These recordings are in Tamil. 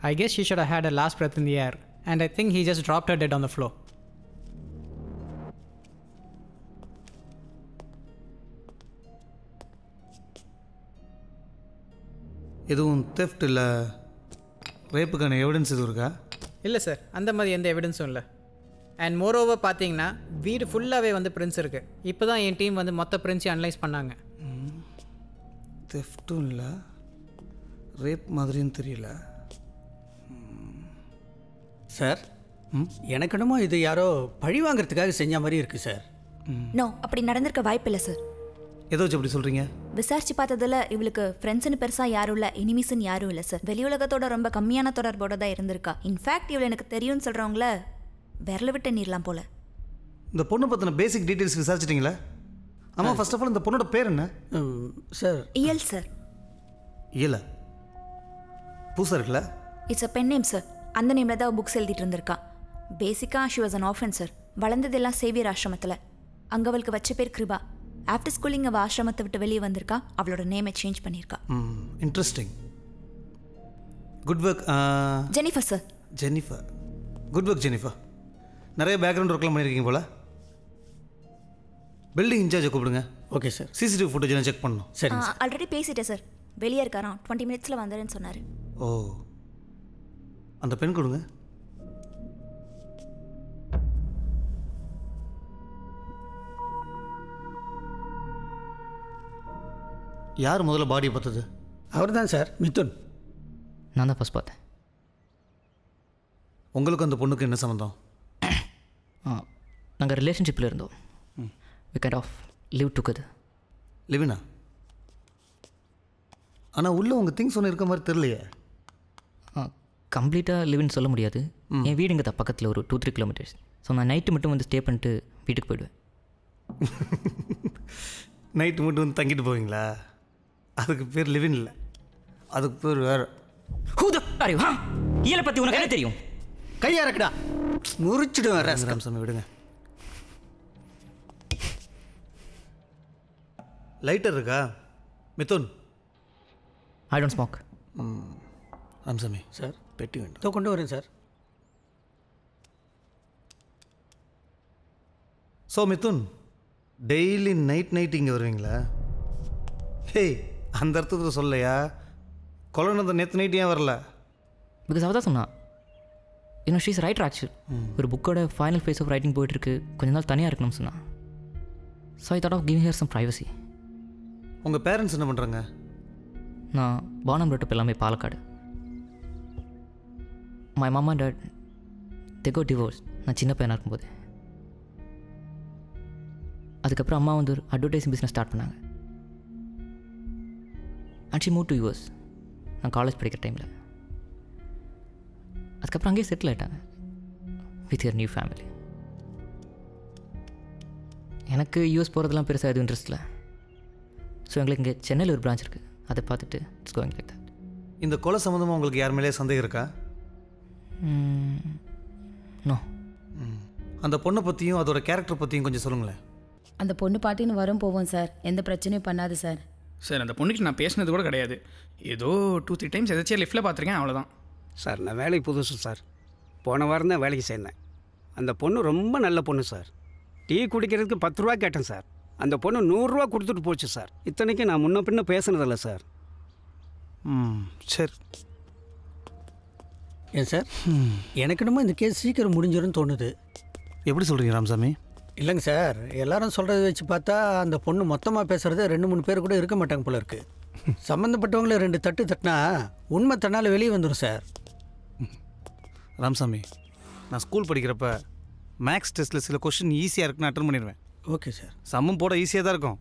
I guess she should have had her last breath in the air, and I think he just dropped her dead on the floor. எதுவும் தெஃப்ட் இல்லை ரேப்புக்கான எவிடன்ஸ் எதுவும் இருக்கா? இல்லை சார், அந்த மாதிரி எந்த எவிடன்ஸும் இல்லை. அண்ட் மோரோவர் பார்த்தீங்கன்னா வீடு ஃபுல்லாகவே வந்து பிரிண்ட்ஸ் இருக்குது. இப்போ தான் என் டீம் வந்து மொத்த பிரிண்ட்ஸையும் அனலைஸ் பண்ணாங்க. தெஃப்ட்டும் இல்லை, ரேப் மாதிரியும் தெரியல. சார், எனக்கு என்னமோ இது யாரோ பழி வாங்கிறதுக்காக செஞ்ச மாதிரி இருக்குது சார். நோ, அப்படி நடந்திருக்க வாய்ப்பு இல்லை சார். ஏதோ வச்சு அப்படி சொல்கிறீங்க? விசாரிச்சு பார்த்ததில் இவளுக்கு ஃப்ரெண்ட்ஸ்னு பெருசாக யாரும் இல்லை, எனிமீஸ்ன்னு யாரும் இல்லை சார். வெளி உலகத்தோட ரொம்ப கம்மியான தொடர்போட தான் இருந்திருக்கா. இன்ஃபேக்ட் இவள் எனக்கு தெரியும்னு சொல்கிறவங்கள விரல விட்டு நீரலாம் போல. இந்த பொண்ணு பற்றின பேசிக் டீட்டெயில்ஸ் விசாரிச்சிட்டிங்களா? ஆமாம், ஃபர்ஸ்ட் ஆஃப் ஆல் இந்த பொண்ணோட பேர் என்ன சார்? இயல் சார். இயல புதுசாக இருக்குல்ல? It's a pen name sir. அந்த நேமில் தான் புக்ஸ் எழுதிட்டு இருந்திருக்கா. பேசிக்காக she was an orphan sir. வளர்ந்ததெல்லாம் சேவியர் ஆசிரமத்தில். அங்கே அவளுக்கு வச்ச பேர் கிருபா. ஆஃப்டர் ஸ்கூலிங் அவள் ஆசிரமத்தை விட்டு வெளியே வந்திருக்கா. அவளோட நேமை சேஞ்ச் பண்ணியிருக்கா. Interesting. Good work Jennifer sir. Jennifer, good work Jennifer. நிறைய பேக்ரவுண்ட் ஒர்க்லாம் பண்ணியிருக்கீங்க போல. பில்டிங் இன்சார்ஜை கூப்பிடுங்க. Okay sir. சிசிடிவி ஃபுட்டேஜ் நான் செக் பண்ணணும். சரி, ஆல்ரெடி பேசிட்டேன் சார். வெளியே இருக்காராம். 20 minutes வந்துடுன்னு சொன்னார். ஓ, அந்த பெண் கொடுங்க. யார் முதல்ல பாடியை பார்த்தது? அவர் தான் சார், மிதுன். நான் தான் ஃபஸ்ட் பார்த்தேன். உங்களுக்கு அந்த பொண்ணுக்கு என்ன சம்மந்தம்? நாங்கள் ரிலேஷன்ஷிப்பில் இருந்தோம். We kind of live together. லிவினா? ஆனால் உள்ளே உங்கள் திங்ஸ் ஒன்று இருக்க மாதிரி தெரியலையே. கம்ப்ளீட்டாக லிவ்னு சொல்ல முடியாது. என் வீடு இங்கே தான் பக்கத்தில் ஒரு 2-3 kilometers. ஸோ நான் நைட்டு மட்டும் வந்து ஸ்டே பண்ணிட்டு வீட்டுக்கு போயிடுவேன். நைட்டு மட்டும் வந்து தங்கிட்டு போவீங்களா? அதுக்கு பேர் லிவின் இல்லை, அதுக்கு பேர் வேறு. இயலை பற்றி உனக்கு என்ன தெரியும்? கையா இருக்குடா, முறிச்சிடுவேன். ராமசாமி விடுங்க. லைட்டர் இருக்கா Mithun? I don't smoke. Ramasamy sir, பெட்டி வேண்டும். இதோ கொண்டு வரேன் sir. So Mithun, daily night இங்கே வருவீங்களா? ஹேய், அந்த அர்த்தத்தில் சொல்லையா? கொலை நடந்த நேற்று நைட் ஏன் வரல? பிகாஸ் அவள் தான் சொன்னான். இன்னும் ஷீஸ் ரைட்டர் ஆக்சுவல். ஒரு புக்கோட ஃபைனல் ஃபேஸ் ஆஃப் ரைட்டிங் போயிட்டுருக்கு, கொஞ்ச நாள் தனியாக இருக்கணும்னு சொன்னான். So I thought of giving here some privacy. உங்கள் பேரண்ட்ஸ் என்ன பண்ணுறாங்க? நான் பானம் ரோட்டப் எல்லாமே பாலக்காடு. மை மாமா டாட் தே கோ டிவோர்ஸ் நான் சின்ன பையனாக இருக்கும்போது. அதுக்கப்புறம் அம்மா வந்து ஒரு அட்வர்டைஸிங் பிஸ்னஸ் ஸ்டார்ட் பண்ணாங்க. And she move to US நான் காலேஜ் படிக்கிற டைமில். அதுக்கப்புறம் அங்கேயே செட்டில் ஆகிட்டாங்க வித் யர் நியூ ஃபேமிலி. எனக்கு யூஎஸ் போகிறதுலாம் பெருசாக எதுவும் இன்ட்ரெஸ்ட் இல்லை. ஸோ எங்களுக்கு இங்கே சென்னையில் ஒரு பிரான்ச் இருக்குது, அதை பார்த்துட்டு இட்ஸ் கோயிங் லைக் தட். இந்த கொலை சம்மந்தமாக உங்களுக்கு யார் மேலே சந்தேகம் இருக்கா? நோ. அந்த பொண்ணை பற்றியும் அதோட கேரக்டர் பற்றியும் கொஞ்சம் சொல்லுங்களேன். அந்த பொண்ணு பாட்டின்னு வரும் போவோம் சார், எந்த பிரச்சனையும் பண்ணாது சார். சார், அந்த பொண்ணுக்கு நான் பேசினது கூட கிடையாது. ஏதோ 2-3 டைம்ஸ் எதாச்சும் லிஃப்ட்டில் பார்த்துருக்கேன், அவ்வளோதான். சார், நான் வேலைக்கு புதுசு சார். போன வாரம் தான் வேலைக்கு சேர்ந்தேன். அந்த பொண்ணு ரொம்ப நல்ல பொண்ணு சார். டீ குடிக்கிறதுக்கு 10 ரூபா கேட்டேன் சார். அந்த பொண்ணு 100 ரூபா கொடுத்துட்டு போச்சு சார். இத்தனைக்கு நான் முன்ன பின்ன பேசுனதில்ல சார். சரி. ஏன் சார், எனக்கு என்னமோ இந்த கேஸ் சீக்கிரம் முடிஞ்சிடும் தோணுது. எப்படி சொல்கிறீங்க ராமசாமி? இல்லைங்க சார், எல்லாரும் சொல்கிறத வச்சு பார்த்தா அந்த பொண்ணு மொத்தமாக பேசுகிறது 2-3 பேர் கூட இருக்க மாட்டாங்க போல இருக்கு. சம்மந்தப்பட்டவங்கள 2 தட்டு தட்டினா உண்மை தன்னால் வெளியே வந்துடும் சார். ராமசாமி, நான் ஸ்கூல் படிக்கிறப்ப மேக்ஸ் டெஸ்ட்டில் சில கொஷின் ஈஸியாக இருக்குன்னு அட்டன் பண்ணிடுவேன். Okay sir. சம்மும் போட ஈஸியாக தான் இருக்கும்.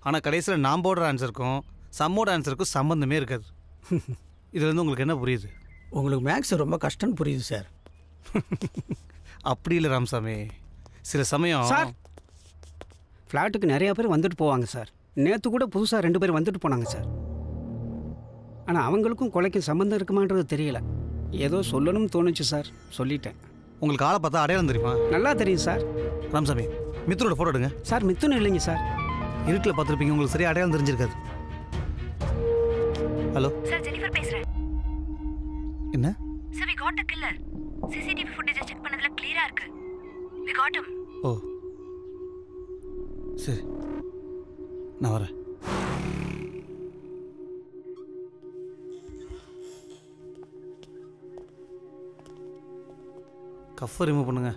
ஆனால் கடைசியில் நான் போடுற ஆன்சருக்கும் சம்மோட ஆன்சருக்கும் சம்மந்தமே இருக்காது. இதுலேருந்து உங்களுக்கு என்ன புரியுது? உங்களுக்கு மேக்ஸ் ரொம்ப கஷ்டம்னு புரியுது சார். அப்படி இல்லை ராமசாமி, சில சமயம் சார் ஃப்ளாட்டுக்கு நிறையா பேர் வந்துட்டு போவாங்க சார். நேற்று கூட புதுசாக 2 பேர் வந்துட்டு போனாங்க சார். ஆனால் அவங்களுக்கும் கொலைக்கும் சம்மந்தம் இருக்குமான்றது தெரியல. ஏதோ சொல்லணும்னு தோணுச்சு சார், சொல்லிட்டேன். உங்களுக்கு ஆளை பார்த்தா அடையாளம் தெரியுமா? நல்லா தெரியும் சார். ராமசாமி, மித்துனோட ஃபோட்டோ எடுங்க. சார், மித்துன்னு இல்லைங்க சார். இருட்டில் பார்த்துருப்பீங்க, உங்களுக்கு சரியாக அடையாளம் தெரிஞ்சிருக்காது. ஹலோ சார், ஜெனிஃபர் பேசுகிறேன். என்ன? கில்லர். சிசிடிவி ஃபுட்டேஜை செக் பண்ணதுல கிளியரா இருக்கு. We got him. ஓ சரி, நான் வரேன். கஃபை ரிமூவ் பண்ணுங்க.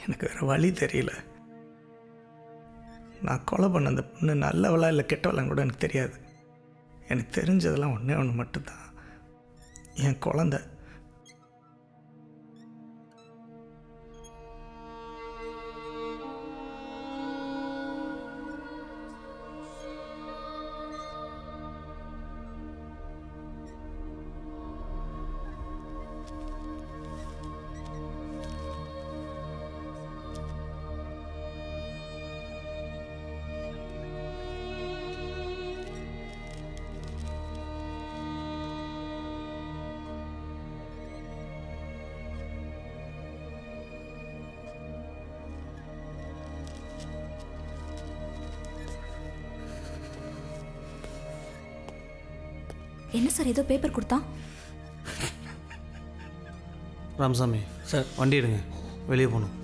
எனக்கு வேறு வழி தெரியல. நான் கொலை பண்ண அந்த பொண்ணு நல்லவளா இல்லை கெட்டவளான்னு கூட எனக்கு தெரியாது. எனக்கு தெரிஞ்சதெல்லாம் ஒன்றே ஒன்று மட்டும்தான், என் குழந்த. என்ன சார் ஏதோ பேப்பர் கொடுத்தான்? ராமசாமி சார். வண்டி எடுங்க, வெளியே போகணும்.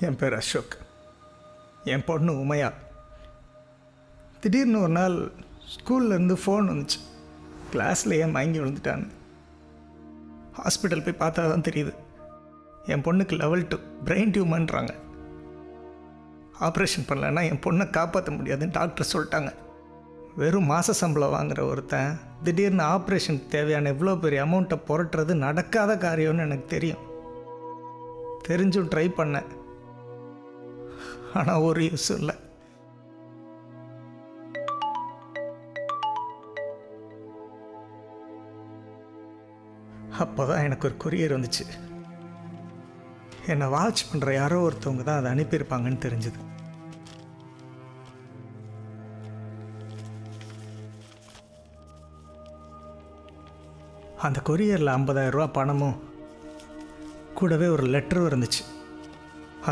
என் பேர் அசோக், என் பொண்ணு உமையா. திடீர்னு ஒரு நாள் ஸ்கூல்லேருந்து ஃபோன் வந்துச்சு, கிளாஸில் ஏன் மயங்கி விழுந்துட்டான்னு. ஹாஸ்பிட்டல் போய் பார்த்தா தான் தெரியுது, என் பொண்ணுக்கு லெவல் 2 பிரெயின் டியூமர்ன்றாங்க. ஆப்ரேஷன் பண்ணலன்னா என் பொண்ணை காப்பாற்ற முடியாதுன்னு டாக்டர் சொல்லிட்டாங்க. வெறும் மாத சம்பளம் வாங்குகிற ஒருத்தன் திடீர்னு ஆப்ரேஷனுக்கு தேவையான எவ்வளோ பெரிய அமௌண்ட்டை புரட்டுறது நடக்காத காரியம்னு எனக்கு தெரியும். தெரிஞ்சும் ட்ரை பண்ணேன், ஆனால் ஒரு யூஸும் இல்லை. அப்போ தான் எனக்கு ஒரு கொரியர் வந்துச்சு. என்னை வாட்ச் பண்ணுற யாரோ ஒருத்தவங்க தான் அதை அனுப்பியிருப்பாங்கன்னு தெரிஞ்சுது. அந்த கொரியரில் 50,000 ரூபா பணமும் கூடவே ஒரு லெட்டரும் இருந்துச்சு.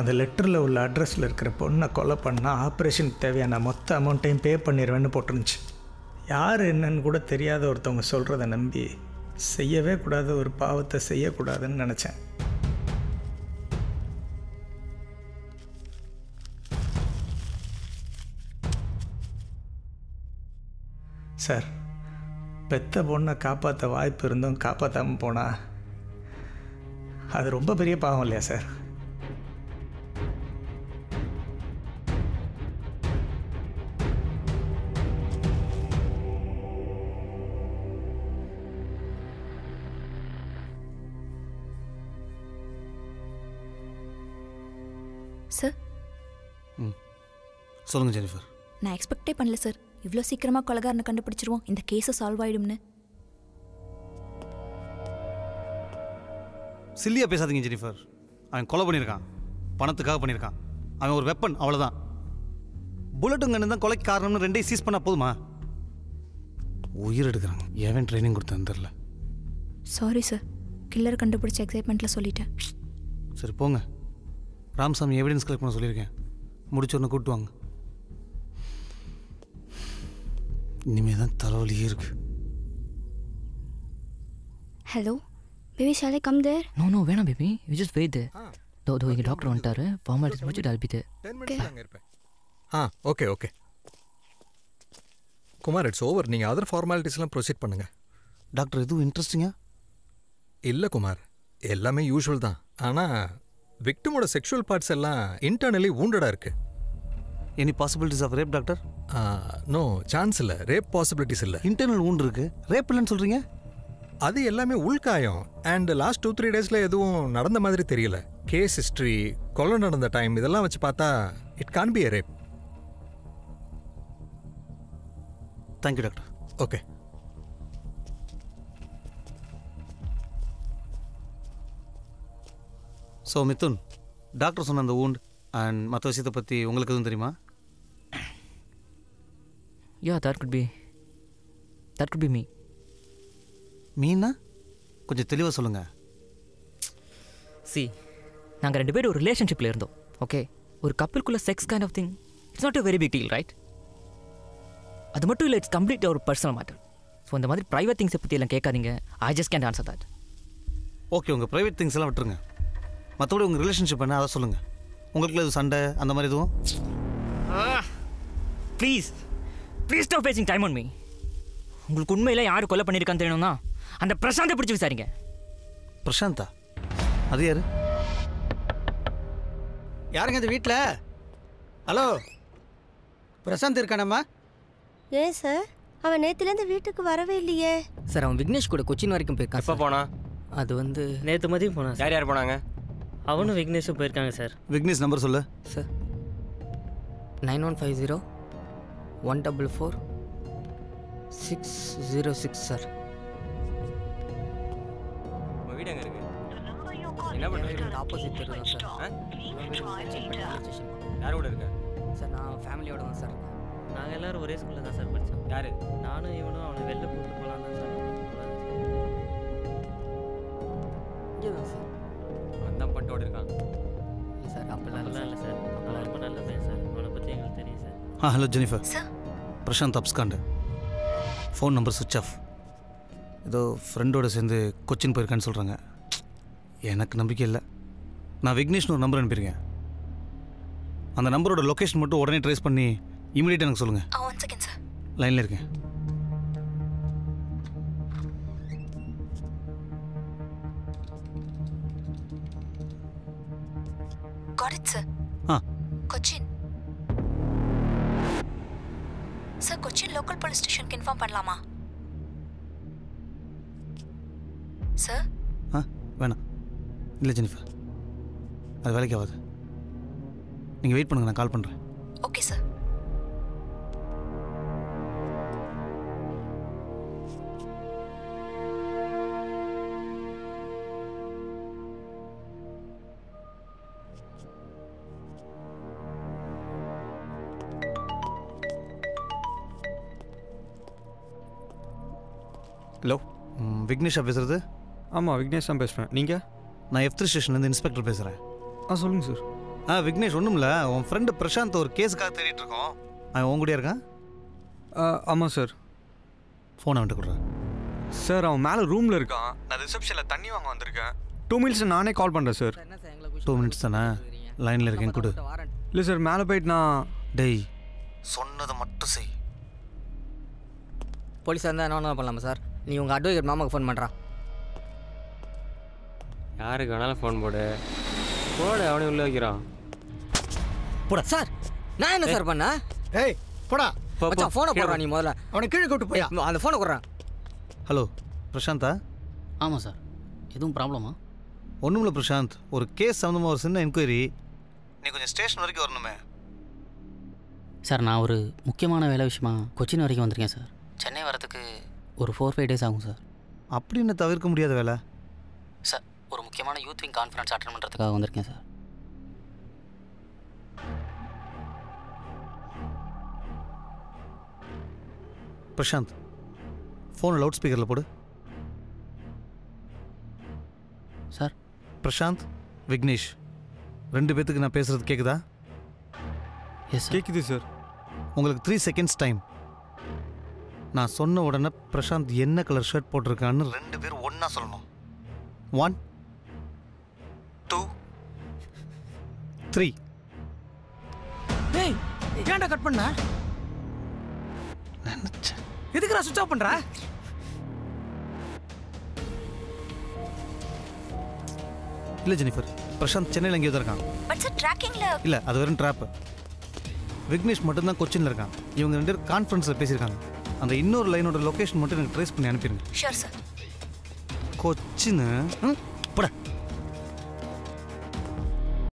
அந்த லெட்டரில் உள்ள அட்ரஸில் இருக்கிற பொண்ணை கொலை பண்ணால் ஆப்ரேஷனுக்கு தேவையான மொத்த அமௌண்ட்டையும் பே பண்ணிடுவேன்னு போட்டிருந்துச்சு. யார் என்னன்னு கூட தெரியாத ஒருத்தவங்க சொல்கிறத நம்பி செய்யவே கூடாத ஒரு பாவத்தை செய்யக்கூடாதுன்னு நினச்சேன். சார், பெத்த பொண்ணை காப்பாற்ற வாய்ப்பு இருந்தும் காப்பாற்றாமல் போனா அது ரொம்ப பெரிய பாவம் இல்லையா சார்? சார், சொல்லுங்கள் ஜெனிஃபர். நான் எக்ஸ்பெக்டே பண்ணல சார், இவ்வளோ சீக்கிரமாக கொலைகாரனை கண்டுபிடிச்சிருவோம், இந்த கேஸை சால்வ் ஆகிடும்னு. சில்லியாக பேசாதீங்க ஜெனிஃபர். அவன் கொலை பண்ணியிருக்கான், பணத்துக்காக பண்ணியிருக்கான். அவன் ஒரு வெப்பன், அவ்வளோதான். புல்லட்டும் கண்ணு தான் கொலைக்கு காரணம்னு ரெண்டையும் சீஸ் பண்ணால் போதுமா? உயிர் எடுக்கிறாங்க. ஏன் ட்ரைனிங் கொடுத்தேன்னு தெரில. சாரி சார், கில்லரை கண்டுபிடிச்ச எக்ஸைட்மெண்ட்டில் சொல்லிட்டேன். சரி போங்க, ராமசாமி எவிடன்ஸ் கலெக்ட் பண்ண சொல்லியிருக்கேன், முடிச்சோடனே கூப்பிட்டு வாங்க. இனிமே தான் தலைவலியே இருக்கு. Hello baby, shall I come there? No no வேணாம் baby, you just wait there. தோ இங்கே டாக்டர் வந்துட்டாரு, ஃபார்மாலிட்டிஸ் முடிச்சுட்டு I'll be there. 10 minutes அங்கே இருப்பேன். Okay okay Kumar, it's over. நீங்கள் அதர் ஃபார்மாலிட்டிஸ்லாம் ப்ரொசீட் பண்ணுங்கள். டாக்டர் எதுவும் இன்ட்ரெஸ்டிங்கா? இல்லை குமார், எல்லாமே யூஷுவல் தான். ஆனால் விக்டிமோட செக்ஷுவல் பார்ட்ஸ் எல்லாம் இன்டர்னலி வூண்டடாக இருக்குது. Any possibilities of rape doctor? No chance இல்லை, ரேப் பாசிபிலிட்டிஸ் இல்லை. இன்டர்னல் வூண்ட் இருக்கு, ரேப் இல்லைன்னு சொல்கிறீங்க? அது எல்லாமே உள்காயம். அண்ட் லாஸ்ட் 2-3 டேஸில் எதுவும் நடந்த மாதிரி தெரியல. கேஸ் ஹிஸ்ட்ரி, கொலை நடந்த டைம், இதெல்லாம் வச்சு பார்த்தா it can be a rape. Thank you doctor. Okay. So Mithun, doctor சொன்ன அந்த wound அண்ட் மற்ற விஷயத்தை பற்றி உங்களுக்கு எதுவும் தெரியுமா? யா that could be me. Meena கொஞ்சம் தெளிவாக சொல்லுங்கள். சி, நாங்கள் 2 பேரும் ஒரு ரிலேஷன்ஷிப்பில் இருந்தோம். ஓகே, ஒரு கப்பிள்குள்ளே sex kind of thing it's not a very big deal, right? அது மட்டும் இல்லை, இட்ஸ் கம்ப்ளீட் ஒரு பர்சனல் மேட்டர். ஸோ இந்த மாதிரி ப்ரைவேட் திங்ஸை பற்றி எல்லாம் கேட்காதீங்க. I just can't answer that. Okay, உங்கள் ப்ரைவேட் திங்ஸ் எல்லாம் விட்டுருங்க. மற்றபடி உங்கள் ரிலேஷன்ஷிப் என்ன அதை சொல்லுங்கள். உங்களுக்குள்ள எதுவும் சண்டை அந்த மாதிரி எதுவும்? Please stop wasting time on me. உங்களுக்கு உண்மையில் யார் கொலை பண்ணியிருக்கான்னு தெரியணும்னா அந்த பிரசாந்தை பிடிச்சி விசாரிங்க. பிரசாந்தா? அது யாரு? யாருங்க இந்த வீட்டில்? ஹலோ, பிரசாந்த் இருக்கானம்மா? ஏன் சார், அவன் நேற்றுலேருந்து வீட்டுக்கு வரவே இல்லையே. சார், அவன் விக்னேஷ் கூட கொச்சின் வரைக்கும் போயிருக்கான். எப்போ போனா? அது வந்து நேற்று மதியம் போனான். யார் போனாங்க? அவனும் விக்னேஷும் போயிருக்காங்க சார். விக்னேஷ் நம்பர் சொல்லு சார். 9150 144 606 சார். உங்கள் வீடு எங்கே இருக்கு? என்ன பண்ணுறீங்க? ஆப்போசிட் தெரு தான் சார். யார் கூட இருக்க? சார், நான் ஃபேமிலியோட தான் சார். நாங்கள் எல்லோரும் ஒரே ஸ்கூலில் தான் சார் படித்தோம். யார்? நானும் இவனும் அவனை வெளில கூப்பிட்டு போகலாம் தான் சார். இங்கே தான் சார். அவன் பட்டோடு இருக்கான் சார். அப்பெல்லாம் இல்லை சார், அவன் ரொம்ப நல்ல பையன் சார். அவனை பற்றி எங்களுக்கு தெரியும் sir. Hello Jennifer. Prashanth abscond. Phone number சுவிட்ச் ஆஃப். ஏதோ ஃப்ரெண்டோடு சேர்ந்து கொச்சின் போயிருக்கான்னு சொல்கிறாங்க. எனக்கு நம்பிக்கை இல்லை. நான் விக்னேஷ்னு ஒரு நம்பர் அனுப்பியிருக்கேன். அந்த நம்பரோட லொக்கேஷன் மட்டும் உடனே ட்ரேஸ் பண்ணி இமீடியட்டாக எனக்கு சொல்லுங்கள். One second sir. லைனில் இருக்கேன். Got it, sir. Cochin sir. Cochin local police ஸ்டேஷனுக்கு இன்ஃபார்ம் பண்ணலாமா சார்? வேணாம். இல்லை ஜெனிஃபர், அது வேலைக்கு ஆகாது. நீங்கள் வெயிட் பண்ணுங்கள், நான் கால் பண்ணுறேன். Okay sir. ஹலோ, விக்னேஷா பேசுகிறது? ஆமாம், விக்னேஷ் தான் பேசுகிறேன். நீங்கள்? நான் F3 ஸ்டேஷன்லேருந்து இன்ஸ்பெக்டர் பேசுகிறேன். சொல்லுங்கள் சார். விக்னேஷ், ஒன்றும் இல்லை, உன் ஃப்ரெண்டு பிரசாந்த் ஒரு கேஸுக்காக தேடிட்டு இருக்கோம். அவன் உன் கூடயே இருக்கான்? ஆமாம் சார். ஃபோன் அவன்கிட்ட கொடுறேன். சார், அவன் மேலே ரூமில் இருக்கான். நான் ரிசப்ஷனில் தண்ணி வாங்க வந்திருக்கேன். 2 மினிட்ஸ் நானே கால் பண்ணுறேன் சார். 2 மினிட்ஸ் தானே? லைனில் இருக்கேன், கொடு. இல்லை சார், மேலே போயிட்டு நான் டேய் சொன்னதை மட்டும் செய். போலீஸாக இருந்தால் என்ன பண்ணலாமா சார்? நீ உங்கள் அட்வொகேட் மாமாவுக்கு ஃபோன் பண்ணுறான். யாருக்கு வேணாலும் ஃபோன் போடு. அவனே உள்ள வைக்கிறான். போடா சார். நான் என்ன சார் பண்ண? ஏய் போடா. ஃபோனை போடுறான். நீ முதல்ல அவனை கீழே கூப்பிட்டு போயா. அந்த ஃபோனை கொடுறான். ஹலோ பிரசாந்தா? ஆமாம் சார். எதுவும் ப்ராப்ளமா? ஒன்றும் இல்லை பிரசாந்த், ஒரு கேஸ் சம்மந்தமாக ஒரு சின்ன என்கொயரி. நீ கொஞ்சம் ஸ்டேஷன் வரைக்கும் வரணுமே. சார், நான் ஒரு முக்கியமான வேலை விஷயமா கொச்சின் வரைக்கும் வந்திருக்கேன் சார். சென்னை வரதுக்கு ஒரு 4-5 டேஸ் ஆகும் சார். அப்படின்னு தவிர்க்க முடியாத வேலை சார். ஒரு முக்கியமான யூத் விங் கான்ஃபரன்ஸ் அட்டெண்ட் பண்ணுறதுக்காக வந்திருக்கேன் சார். பிரசாந்த், ஃபோனை லவுட் ஸ்பீக்கரில் போடு. சார். பிரசாந்த், விக்னேஷ் 2 பேத்துக்கு நான் பேசுகிறது கேட்குதா? எஸ் கேட்குது சார். உங்களுக்கு 3 செகண்ட்ஸ் டைம். நான் சொன்ன உடனே பிரசாந்த் என்ன கலர் ஷர்ட் போட்டிருக்கான்னு 2 பேரும் ஒன்றா சொல்லணும். 1 2 3. டேய், ஏன்டா கட் பண்ண? நினைச்சேன். எதுக்குடா சுவிட்ச் ஆஃப் பண்ற? இல்லை ஜெனிஃபர், பிரசாந்த் சென்னையில் எங்கேயோ தான் இருக்கான். பட் சார் ட்ராக்கிங்ல இல்லை, அது வெறும் ட்ராப்பு. விக்னேஷ் மட்டும்தான் கொச்சினில் இருக்கான். இவங்க 2 பேரும் கான்ஃபரன்ஸில் பேசியிருக்காங்க. அந்த இன்னொரு லைனோட லொக்கேஷன் மட்டும் எனக்கு ட்ரேஸ் பண்ணி அனுப்பிடுங்க. Sure sir. கொச்சின்னு போட